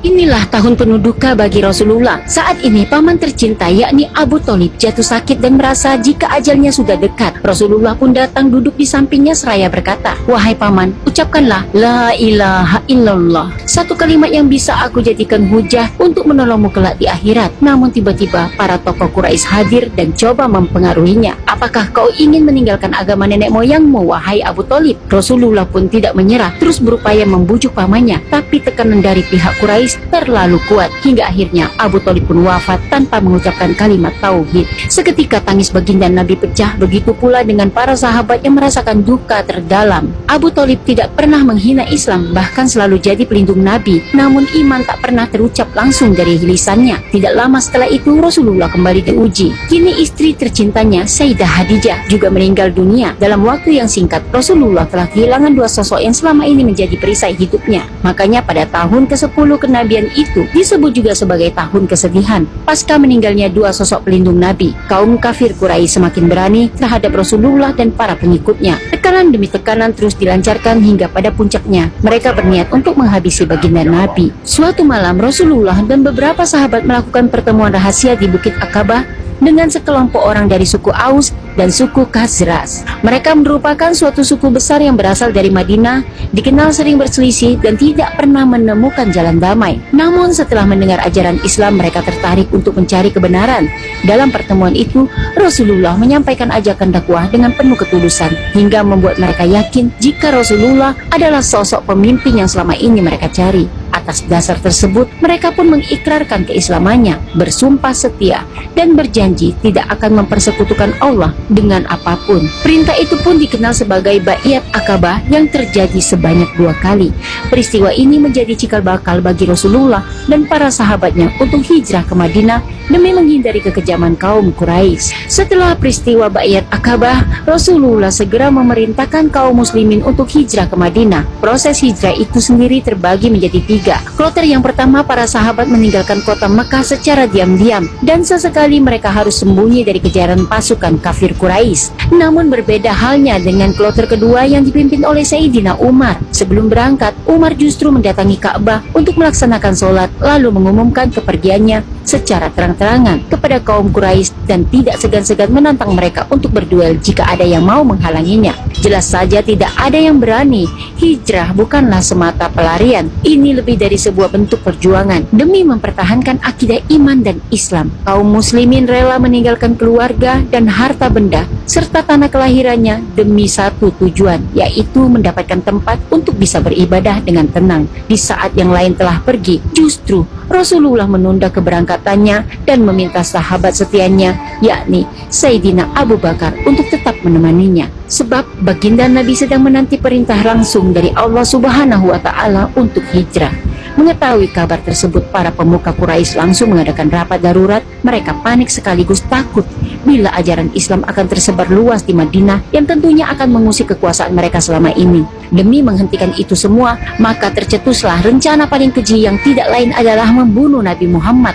Inilah tahun penuh duka bagi Rasulullah. Saat ini paman tercinta yakni Abu Thalib jatuh sakit dan merasa jika ajalnya sudah dekat. Rasulullah pun datang duduk di sampingnya seraya berkata, "Wahai paman, ucapkanlah La ilaha illallah, satu kalimat yang bisa aku jadikan hujah untuk menolongmu kelak di akhirat." Namun tiba-tiba para tokoh Quraisy hadir dan coba mempengaruhinya. "Apakah kau ingin meninggalkan agama nenek moyangmu, wahai Abu Thalib?" Rasulullah pun tidak menyerah, terus berupaya membujuk pamannya, tapi tekanan dari pihak Quraisy terlalu kuat hingga akhirnya Abu Thalib pun wafat tanpa mengucapkan kalimat tauhid. Seketika tangis baginda Nabi pecah, begitu pula dengan para sahabat yang merasakan duka terdalam. Abu Thalib tidak pernah menghina Islam, bahkan selalu jadi pelindung Nabi, namun iman tak pernah terucap langsung dari lisannya. Tidak lama setelah itu Rasulullah kembali diuji. Kini istri tercintanya Sayyidah Khadijah juga meninggal dunia. Dalam waktu yang singkat Rasulullah telah kehilangan dua sosok yang selama ini menjadi perisai hidupnya. Makanya pada tahun ke-10 kenabian itu disebut juga sebagai tahun kesedihan. Pasca meninggalnya dua sosok pelindung Nabi, kaum kafir Quraisy semakin berani terhadap Rasulullah dan para pengikutnya. Tekanan demi tekanan terus dilancarkan hingga pada puncaknya mereka berniat untuk menghabisi baginda Nabi. Suatu malam Rasulullah dan beberapa sahabat melakukan pertemuan rahasia di Bukit Aqabah dengan sekelompok orang dari suku Aus dan suku Khazraj. Mereka merupakan suatu suku besar yang berasal dari Madinah, dikenal sering berselisih dan tidak pernah menemukan jalan damai. Namun setelah mendengar ajaran Islam, mereka tertarik untuk mencari kebenaran. Dalam pertemuan itu, Rasulullah menyampaikan ajakan dakwah dengan penuh ketulusan hingga membuat mereka yakin jika Rasulullah adalah sosok pemimpin yang selama ini mereka cari. Atas dasar tersebut, mereka pun mengikrarkan keislamannya, bersumpah setia, dan berjanji tidak akan mempersekutukan Allah dengan apapun. Perintah itu pun dikenal sebagai Baiat Aqabah yang terjadi sebanyak 2 kali. Peristiwa ini menjadi cikal bakal bagi Rasulullah dan para sahabatnya untuk hijrah ke Madinah demi menghindari kekejaman kaum Quraisy. Setelah peristiwa Baiat Aqabah, Rasulullah segera memerintahkan kaum muslimin untuk hijrah ke Madinah. Proses hijrah itu sendiri terbagi menjadi 3. Kloter yang pertama, para sahabat meninggalkan kota Mekah secara diam-diam dan sesekali mereka harus sembunyi dari kejaran pasukan kafir Quraisy. Namun berbeda halnya dengan kloter kedua yang dipimpin oleh Sayyidina Umar. Sebelum berangkat, Umar justru mendatangi Ka'bah untuk melaksanakan sholat lalu mengumumkan kepergiannya secara terang-terangan kepada kaum Quraisy dan tidak segan-segan menantang mereka untuk berduel jika ada yang mau menghalanginya. Jelas saja tidak ada yang berani. Hijrah bukanlah semata pelarian. Ini lebih dari sebuah bentuk perjuangan demi mempertahankan akidah iman dan Islam. Kaum muslimin rela meninggalkan keluarga dan harta benda serta tanah kelahirannya demi satu tujuan, yaitu mendapatkan tempat untuk bisa beribadah dengan tenang. Di saat yang lain telah pergi, justru Rasulullah menunda keberangkatannya dan meminta sahabat setianya, yakni Sayyidina Abu Bakar, untuk tetap menemaninya. Sebab baginda Nabi sedang menanti perintah langsung dari Allah Subhanahu wa Ta'ala untuk hijrah. Mengetahui kabar tersebut, para pemuka Quraisy langsung mengadakan rapat darurat. Mereka panik sekaligus takut bila ajaran Islam akan tersebar luas di Madinah yang tentunya akan mengusik kekuasaan mereka selama ini. Demi menghentikan itu semua, maka tercetuslah rencana paling keji yang tidak lain adalah membunuh Nabi Muhammad.